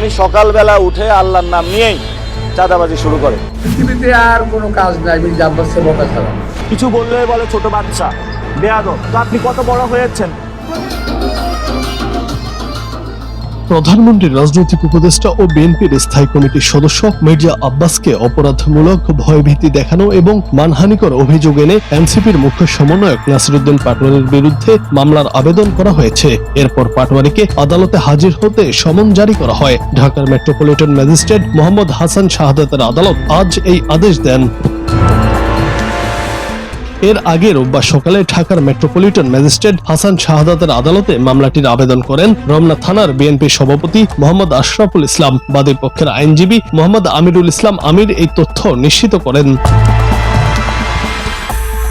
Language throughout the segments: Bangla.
উনি সকালবেলা উঠে আল্লাহর নাম নিয়েই চাঁদাবাজি শুরু করে। পৃথিবীতে আর কোনো কাজ নাই মির্জা আব্বাসের বকা ছাড়া। কিছু বললে বলে ছোট বাচ্চা, বেয়াদব। তো আপনি কত বড় হয়েছেন? প্রধানমন্ত্রীর রাজনৈতিক উপদেষ্টা ও বিএনপির স্থায়ী কমিটির সদস্য মির্জা আব্বাসকে অপরাধমূলক ভয়ভীতি দেখানো এবং মানহানিকর অভিযোগ এনে এনসিপির মুখ্য সমন্বয়ক নাসিরউদ্দিন পাটোয়ারীর বিরুদ্ধে মামলার আবেদন করা হয়েছে। এরপর পাটোয়ারীকে আদালতে হাজির হতে সমন জারি করা হয়। ঢাকার মেট্রোপলিটন ম্যাজিস্ট্রেট মোহাম্মদ হাসান শাহাদাতের আদালত আজ এই আদেশ দেন। এর আগে রোববার সকালে ঢাকার মেট্রোপলিটন ম্যাজিস্ট্রেট হাসান শাহাদাতের আদালতে মামলাটির আবেদন করেন রমনা থানার বিএনপি সভাপতি মোহাম্মদ আশরাফুল ইসলাম। বাদী পক্ষের আইনজীবী মোহাম্মদ আমিরুল ইসলাম আমির এই তথ্য নিশ্চিত করেন।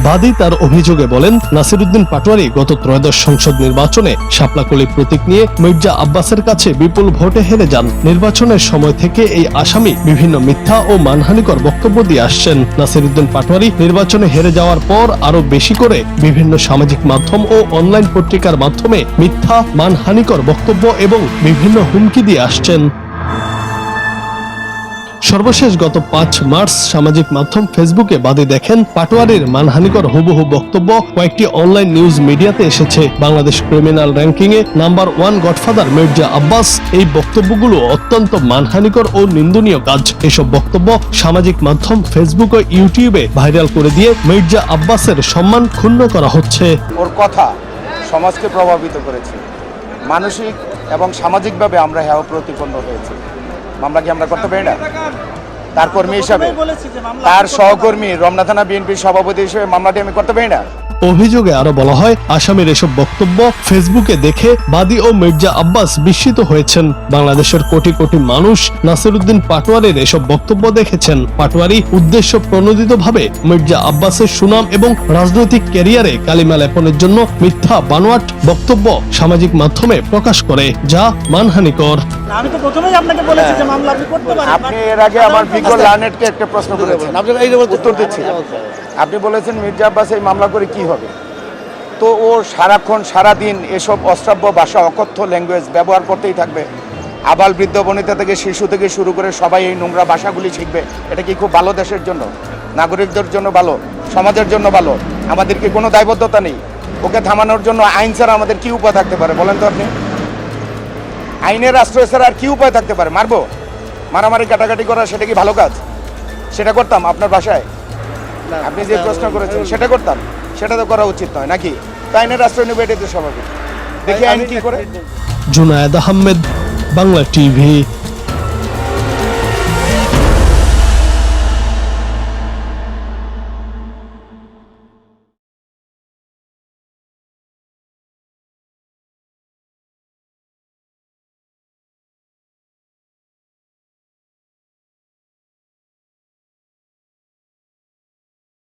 বাদী তার অভিযোগে বলেন, নাসিরউদ্দিন পাটোয়ারী গত ত্রয়োদশ সংসদ নির্বাচনে শাপলাকলি প্রতীক নিয়ে মির্জা আব্বাসের কাছে বিপুল ভোটে হেরে যান। নির্বাচনের সময় থেকে এই আসামি বিভিন্ন মিথ্যা ও মানহানিকর বক্তব্য দিয়ে আসছেন। নাসিরউদ্দিন পাটোয়ারী নির্বাচনে হেরে যাওয়ার পর আরো বেশি করে বিভিন্ন সামাজিক মাধ্যম ও অনলাইন পত্রিকার মাধ্যমে মিথ্যা মানহানিকর বক্তব্য এবং বিভিন্ন হুমকি দিয়ে আসছেন। সর্বশেষ গত 5 মার্চ সামাজিক মাধ্যম ফেসবুকে বাদী দেখেন পাটোয়ারীর মানহানিকর হুবহু বক্তব্য কয়েকটি অনলাইন নিউজ মিডিয়াতে এসেছে। বাংলাদেশ ক্রিমিনাল র্যাঙ্কিং এ নাম্বার 1 গডফাদার মির্জা আব্বাস এই বক্তব্যগুলো অত্যন্ত মানহানিকর ও নিন্দনীয় কাজ। এসব বক্তব্য সামাজিক মাধ্যম ফেসবুক ও ইউটিউবে ভাইরাল করে দিয়ে মির্জা আব্বাসের সম্মান ক্ষুণ্ণ করা হচ্ছে। ওর কথা সমাজকে প্রভাবিত করেছে, মানসিক এবং সামাজিকভাবে আমরা হেয় প্রতিপন্ন হয়েছে। মামলা কি আমরা করতে পারি না? তার কর্মী হিসাবে, তার সহকর্মী রমনা থানা বিএনপির সভাপতি হিসেবে মামলাটি আমি করতে পারি না। অভিযোগে আরো বলা হয়, আসামির এসব বক্তব্য ফেসবুকে দেখে বাদী ও মির্জা আব্বাস বিস্মিত হয়েছেন। বাংলাদেশের কোটি কোটি মানুষ নাসিরউদ্দিন পাটোয়ারীর এসব বক্তব্য দেখেছেন। পাটোয়ারী উদ্দেশ্য প্রণোদিতভাবে মির্জা আব্বাসের সুনাম এবং রাজনৈতিক ক্যারিয়ারে কালিমা লেপনের জন্য মিথ্যা বানোয়াট বক্তব্য সামাজিক মাধ্যমে প্রকাশ করে, যা মানহানিকর। আমি তো প্রথমেই আপনাকে বলেছি যে মামলা আপনি করতে পারেন। আপনি এর আগে আমার বিজ্ঞ লার্নেটকে একটা প্রশ্ন করেছেন, উত্তর দিচ্ছি। আপনি বলেছেন মির্জা আব্বাস এই মামলা করে কি হবে? তো ও সারাক্ষণ সারাদিন এসব অশ্রাব্য ভাষা, অকথ্য ল্যাঙ্গুয়েজ ব্যবহার করতেই থাকবে। আবাল বৃদ্ধ বনিতা থেকে শিশু থেকে শুরু করে সবাই এই নোংরা ভাষাগুলি শিখবে। এটা কি খুব ভালো দেশের জন্য, নাগরিকদের জন্য ভালো, সমাজের জন্য ভালো? আমাদের কি কোনো দায়বদ্ধতা নেই? ওকে থামানোর জন্য আইন ছাড়া আমাদের কি উপায় থাকতে পারে বলেন তো আপনি? আইনের আশ্রয় ছাড়া আর কি উপায় থাকতে পারে? মারবো? মারামারি কাটাকাটি করা সেটা কি ভালো কাজ? সেটা করতাম আপনার বাসায়? আপনি যে প্রশ্ন করেছেন সেটা করতাম? সেটা তো করা উচিত নয় নাকি? আইনের আশ্রয় নেবে, এটাই তো স্বাভাবিক। দেখি আইন কি করে। জুনায়েদ আহমেদ, বাংলা টিভি।